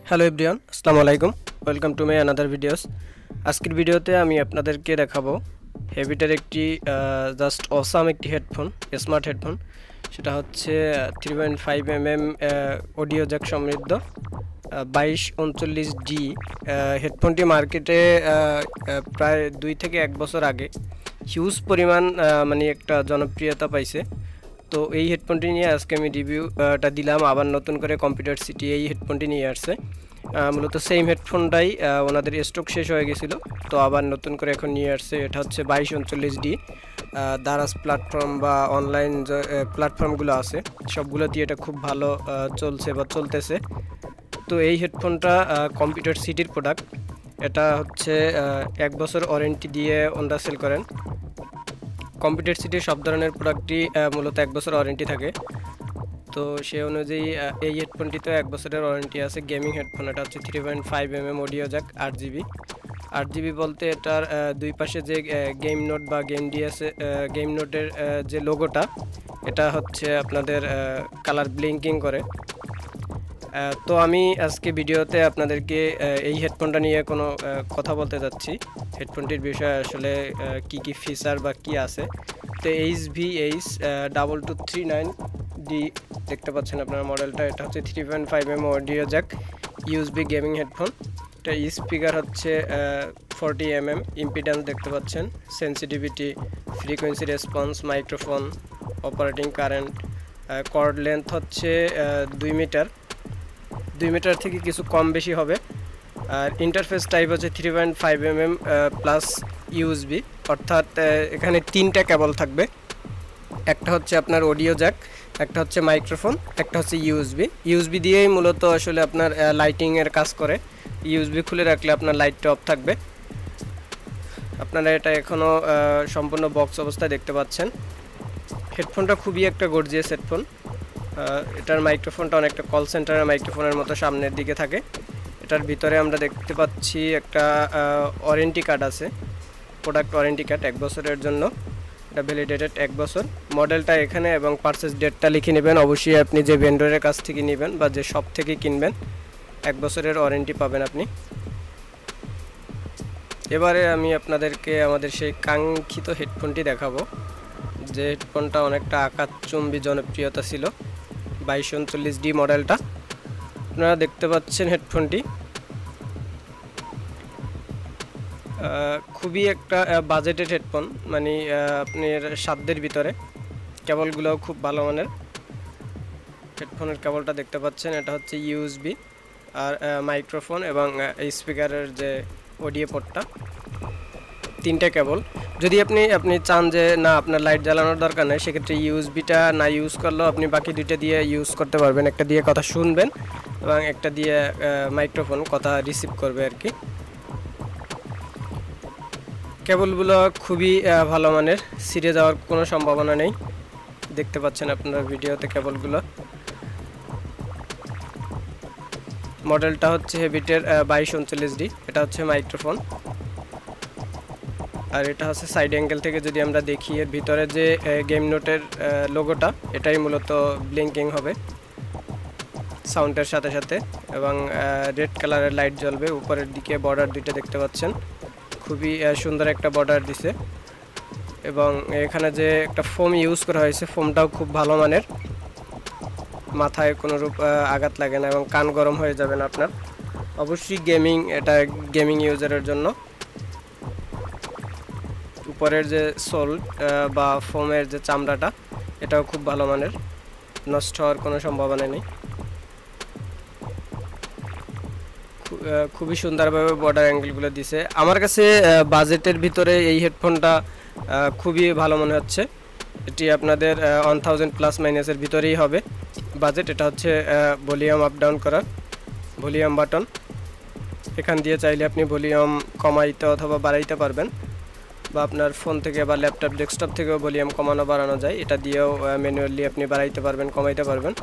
Hello everyone, আসসালামু আলাইকুম। Welcome to my another videos. আজকের ভিডিওতে আমি আপনাদেরকে দেখাবো হেভিটার একটি জাস্ট অসাম একটি হেডফোন, স্মার্ট হেডফোন। সেটা হচ্ছে 3.5 mm অডিও জ্যাক সমৃদ্ধ 2239D। হেডফোনটি মার্কেটে প্রায় 2 থেকে 1 বছর আগে হিউজ পরিমাণ মানে একটা জনপ্রিয়তা পাইছে। তো এই হেডফোনটি নিয়ে আজকে আমি রিভিউটা দিলাম। আবার নতুন করে কম্পিউটার সিটি এই হেডফোনটি নিয়ে আসছে। মূলত সেম হেডফোনটাই ওনাদের স্টক শেষ হয়ে গেছিলো, তো আবার নতুন করে এখন নিয়ে আসছে। এটা হচ্ছে 2239D। দারাজ প্ল্যাটফর্ম বা অনলাইন যে প্ল্যাটফর্মগুলো আছে সবগুলোতে এটা খুব ভালো চলছে বা চলতেছে। তো এই হেডফোনটা কম্পিউটার সিটির প্রোডাক্ট। এটা হচ্ছে 1 বছর ওয়ারেন্টি দিয়ে ওনারা সেল করেন। কম্পিউটার সিটির সব ধরনের প্রোডাক্টই মূলত 1 বছর ওয়ারেন্টি থাকে। তো সেই অনুযায়ী এই হেডফোনটিতে 1 বছরের ওয়ারেন্টি আছে। গেমিং হেডফোন, এটা হচ্ছে 3.5 mm অডিও জ্যাক, 8GB বলতে এটার দুই পাশে যে গেম নোট বা গেম নোটের যে লোগোটা, এটা হচ্ছে আপনাদের কালার ব্লিঙ্কিং করে। তো আমি আজকে ভিডিওতে আপনাদেরকে এই হেডফোনটা নিয়ে কোনো কথা বলতে যাচ্ছি। হেডফোনটির বিষয়ে আসলে কি কি ফিচার বা কি আছে। তো HV-H2239d দেখতে পাচ্ছেন আপনার মডেলটা। এটা হচ্ছে 3.5 mm audio jack USB gaming headphone. এটা স্পিকার হচ্ছে 40 mm, ইম্পিডেন্স দেখতে পাচ্ছেন, sensitivity, frequency response, microphone, operating current, cord length হচ্ছে 2 মিটার থেকে কিছু কম বেশি হবে। আর ইন্টারফেস টাইপ হচ্ছে 3.5 mm প্লাস USB, অর্থাৎ এখানে 3টা কেবল থাকবে। একটা হচ্ছে আপনার অডিও জ্যাক, একটা হচ্ছে মাইক্রোফোন, একটা হচ্ছে ইউএসবি দিয়েই মূলত আসলে আপনার লাইটিংয়ের কাজ করে। ইউএসবি খুলে রাখলে আপনার লাইটটা অফ থাকবে। আপনারা এটা এখনও সম্পূর্ণ বক্স অবস্থায় দেখতে পাচ্ছেন। হেডফোনটা খুবই একটা গর্জিয়াস হেডফোন। এটার মাইক্রোফোনটা অনেকটা কল সেন্টারের মাইক্রোফোনের মতো সামনের দিকে থাকে। এটার ভিতরে আমরা দেখতে পাচ্ছি একটা ওয়ারেন্টি কার্ড আছে, প্রোডাক্ট ওয়ারেন্টি কার্ড 1 বছরের জন্য। এটা ভ্যালিডেটেড 1 বছর। মডেলটা এখানে এবং পারচেস ডেটটা লিখে নেবেন। অবশ্যই আপনি যে ভেন্ডরের কাছ থেকে নেবেন বা যে শপ থেকে কিনবেন 1 বছরের ওয়ারেন্টি পাবেন আপনি। এবারে আমি আপনাদেরকে আমাদের সেই কাঙ্ক্ষিত হেডফোনটি দেখাবো, যে হেডফোনটা অনেকটা আকাশচুম্বী জনপ্রিয়তা ছিল। 2239D মডেলটা আপনারা দেখতে পাচ্ছেন। হেডফোনটি খুবই একটা বাজেটেড হেডফোন, মানে আপনার সাধ্যের ভিতরে। কেবলগুলোও খুব ভালো মানের। হেডফোনের কেবলটা দেখতে পাচ্ছেন, এটা হচ্ছে ইউএসবি আর মাইক্রোফোন এবং স্পিকারের যে অডিও পোর্টটা, 3টা কেবল। যদি আপনি চান যে না আপনার লাইট জ্বালানোর দরকার নেই, সেক্ষেত্রে ইউএসবিটা না ইউজ করলেও আপনি বাকি 2টা দিয়ে ইউজ করতে পারবেন। একটা দিয়ে কথা শুনবেন এবং একটা দিয়ে মাইক্রোফোন কথা রিসিভ করবে আর কি। কেবলগুলো খুবই ভালো মানের, ছিঁড়ে যাওয়ার কোনো সম্ভাবনা নেই। দেখতে পাচ্ছেন আপনারা ভিডিওতে কেবলগুলো। মডেলটা হচ্ছে হেভিটের 2239D। এটা হচ্ছে মাইক্রোফোন, আর এটা হচ্ছে সাইড অ্যাঙ্গেল থেকে যদি আমরা দেখি, এর ভিতরে যে গেম নোটের লোগোটা, এটাই মূলত ব্লিঙ্কিং হবে সাউন্ডের সাথে সাথে, এবং রেড কালারের লাইট জ্বলবে। উপরের দিকে বর্ডার 2টা দেখতে পাচ্ছেন, খুবই সুন্দর একটা বর্ডার দিছে। এবং এখানে যে একটা ফোম ইউজ করা হয়েছে, ফোমটাও খুব ভালো মানের, মাথায় কোনো রূপ আঘাত লাগে না এবং কান গরম হয়ে যাবে না আপনার। অবশ্যই এটা গেমিং ইউজারের জন্য। উপরের যে সোল বা ফোমের যে চামড়াটা, এটাও খুব ভালো মানের, নষ্ট হওয়ার কোনো সম্ভাবনা নেই। খুবই সুন্দরভাবে বর্ডার অ্যাঙ্গেলগুলো দিছে। আমার কাছে বাজেটের ভিতরে এই হেডফোনটা খুবই ভালো মনে হচ্ছে। এটি আপনাদের 1000 প্লাস মাইনাসের ভিতরেই হবে বাজেট। এটা হচ্ছে ভলিউম আপ ডাউন করার ভলিউম বাটন। এখান দিয়ে চাইলে আপনি ভলিউম কমাইতে অথবা বাড়াইতে পারবেন, বা আপনার ফোন থেকে বা ল্যাপটপ ডেস্কটপ থেকেও ভলিউম কমানো বাড়ানো যায়। এটা দিয়েও ম্যানুয়ালি আপনি বাড়াইতে পারবেন, কমাইতে পারবেন।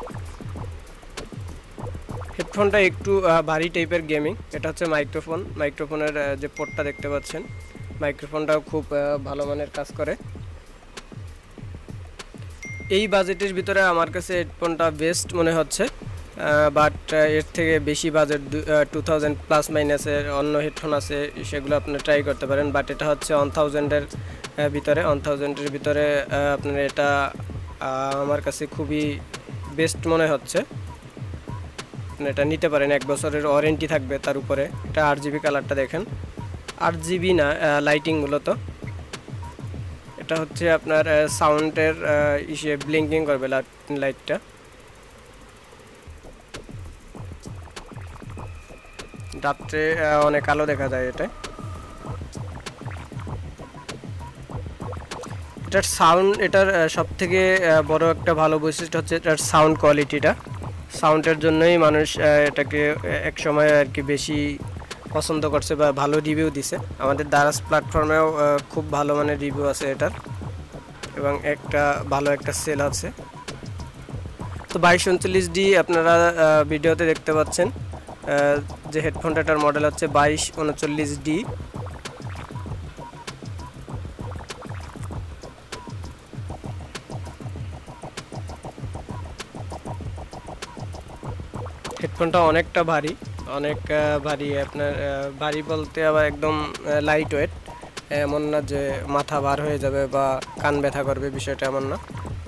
হেডফোনটা একটু ভারী টাইপের গেমিং। এটা হচ্ছে মাইক্রোফোনের যে পোর্টটা দেখতে পাচ্ছেন, মাইক্রোফোনটাও খুব ভালো মানের কাজ করে। এই বাজেটের ভিতরে আমার কাছে হেডফোনটা বেস্ট মনে হচ্ছে। বাট এর থেকে বেশি বাজেট 2000 প্লাস মাইনাসের অন্য হেডফোন আছে, সেগুলো আপনি ট্রাই করতে পারেন। বাট এটা হচ্ছে 1000-এর ভিতরে, 1000-এর ভিতরে আপনার এটা আমার কাছে খুবই বেস্ট মনে হচ্ছে। এটা নিতে পারেন, 1 বছরের ওয়ারেন্টি থাকবে তার উপরে। এটা RGB কালারটা দেখেন, RGB না, লাইটিং মূলত। এটা হচ্ছে আপনার সাউন্ডের ইসে ব্লিঙ্কিং করবে লাইটটা। রাত্রে অনেক আলো দেখা যায় এটা। এটার সাউন্ড, এটার সবথেকে বড় একটা ভালো বৈশিষ্ট্য হচ্ছে এটার সাউন্ড কোয়ালিটিটা। সাউন্ডের জন্যই মানুষ এটাকে এক সময় আর কি বেশি পছন্দ করছে বা ভালো রিভিউ দিছে। আমাদের দারাজ প্ল্যাটফর্মেও খুব ভালো মানের রিভিউ আছে এটার, এবং ভালো একটা সেল আছে। তো 2239D আপনারা ভিডিওতে দেখতে পাচ্ছেন যে হেডফোনটার মডেল হচ্ছে 2239D। হেডফোনটা অনেকটা ভারী, অনেক ভারী। আপনার ভারী বলতে আবার একদম লাইট ওয়েট, এমন না যে মাথা ভার হয়ে যাবে বা কান ব্যথা করবে, বিষয়টা এমন না,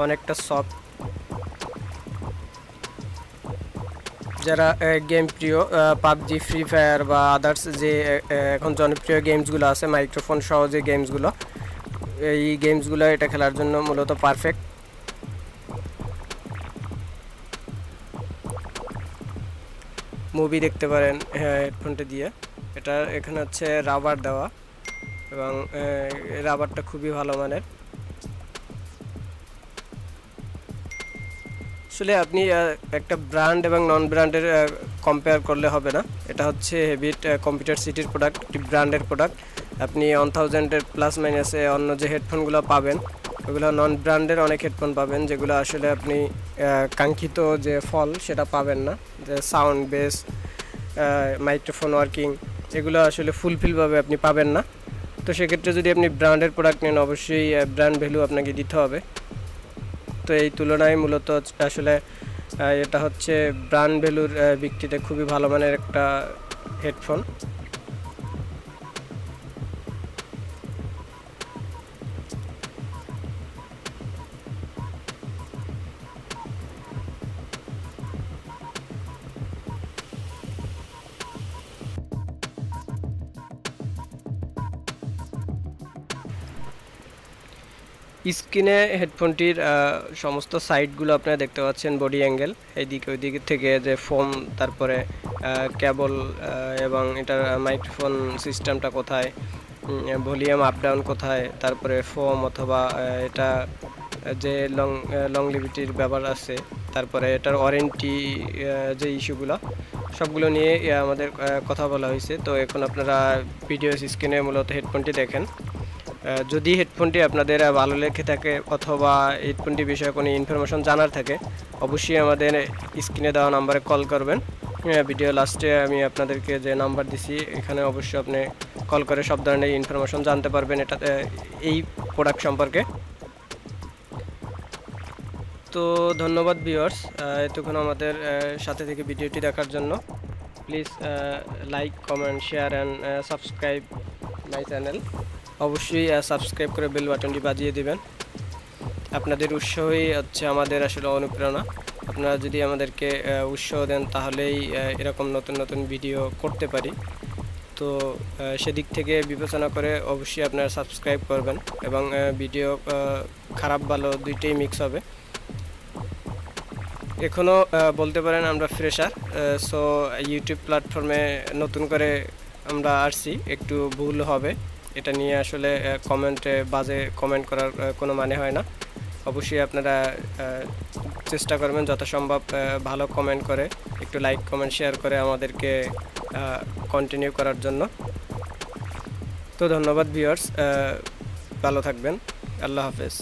অনেকটা সফট। যারা গেম প্রিয়, পাবজি, ফ্রি ফায়ার বা আদার্স যে এখন জনপ্রিয় গেমসগুলো আছে মাইক্রোফোন সহ যে গেমসগুলো, এই গেমসগুলো এটা খেলার জন্য মূলত পারফেক্ট। মুভি দেখতে পারেন হেডফোনটা দিয়ে। এটা এখানে হচ্ছে রাবার দেওয়া, এবং রাবারটা খুবই ভালো মানের। আসলে আপনি একটা ব্র্যান্ড এবং নন ব্র্যান্ডের কম্পেয়ার করলে হবে না। এটা হচ্ছে হেভিট কম্পিউটার সিটির প্রোডাক্ট, একটি ব্র্যান্ডের প্রোডাক্ট। আপনি 1000-এর প্লাস মাইনাসে অন্য যে হেডফোনগুলো পাবেন ওগুলো নন ব্র্যান্ডের অনেক হেডফোন পাবেন, যেগুলো আসলে আপনি কাঙ্ক্ষিত যে ফল সেটা পাবেন না, যে সাউন্ড, বেস, মাইক্রোফোন ওয়ার্কিং, এগুলো আসলে ফুলফিলভাবে আপনি পাবেন না। তো সেক্ষেত্রে যদি আপনি ব্র্যান্ডের প্রোডাক্ট নেন, অবশ্যই ব্র্যান্ড ভ্যালু আপনাকে দিতে হবে। তো এই তুলনায় মূলত আসলে এটা হচ্ছে ব্র্যান্ড ভ্যালুর ভিত্তিতে খুবই ভালো মানের একটা হেডফোন। স্ক্রিনে হেডফোনটির সমস্ত সাইডগুলো আপনারা দেখতে পাচ্ছেন, বডি অ্যাঙ্গেল, এইদিকে ওইদিকে থেকে যে ফোম, তারপরে কেবল, এবং এটার মাইক্রোফোন সিস্টেমটা কোথায়, ভলিউম আপ ডাউন কোথায়, তারপরে ফোম অথবা এটা যে লংলিভিটির ব্যাপার আছে, তারপরে এটার ওয়ারেন্টি যে ইস্যুগুলো, সবগুলো নিয়ে আমাদের কথা বলা হয়েছে। তো এখন আপনারা ভিডিও স্ক্রিনে মূলত হেডফোনটি দেখেন। যদি হেডফোনটি আপনাদের ভালো লেগে থাকে অথবা হেডফোনটি বিষয়ে কোনো ইনফরমেশন জানার থাকে, অবশ্যই আমাদের স্ক্রিনে দেওয়া নাম্বারে কল করবেন। ভিডিও লাস্টে আমি আপনাদেরকে যে নাম্বার দিছি, এখানে অবশ্যই আপনি কল করে সব ধরনের ইনফরমেশন জানতে পারবেন এটাতে, এই প্রোডাক্ট সম্পর্কে। তো ধন্যবাদ ভিউয়ার্স, এতক্ষণ আমাদের সাথে থেকে ভিডিওটি দেখার জন্য। Please like, comment, share and subscribe my channel. অবশ্যই সাবস্ক্রাইব করে বেল বাটনটি বাজিয়ে দিবেন। আপনাদের উৎসাহই হচ্ছে আমাদের আসলে অনুপ্রেরণা। আপনারা যদি আমাদেরকে উৎসাহ দেন, তাহলেই এরকম নতুন নতুন ভিডিও করতে পারি। তো সেদিক থেকে বিবেচনা করে অবশ্যই আপনারা সাবস্ক্রাইব করবেন, এবং ভিডিও খারাপ ভালো দুইটাই মিক্স হবে। এখনও বলতে পারেন আমরা ফ্রেশার, সো ইউটিউব প্ল্যাটফর্মে নতুন করে আমরা আসছি, একটু ভুল হবে, এটা নিয়ে আসলে কমেন্টে বাজে কমেন্ট করার কোনো মানে হয় না। অবশ্যই আপনারা চেষ্টা করবেন যথাসম্ভব ভালো কমেন্ট করে, একটু লাইক, কমেন্ট, শেয়ার করে আমাদেরকে কন্টিনিউ করার জন্য। তো ধন্যবাদ ভিউয়ার্স, ভালো থাকবেন, আল্লাহ হাফেজ।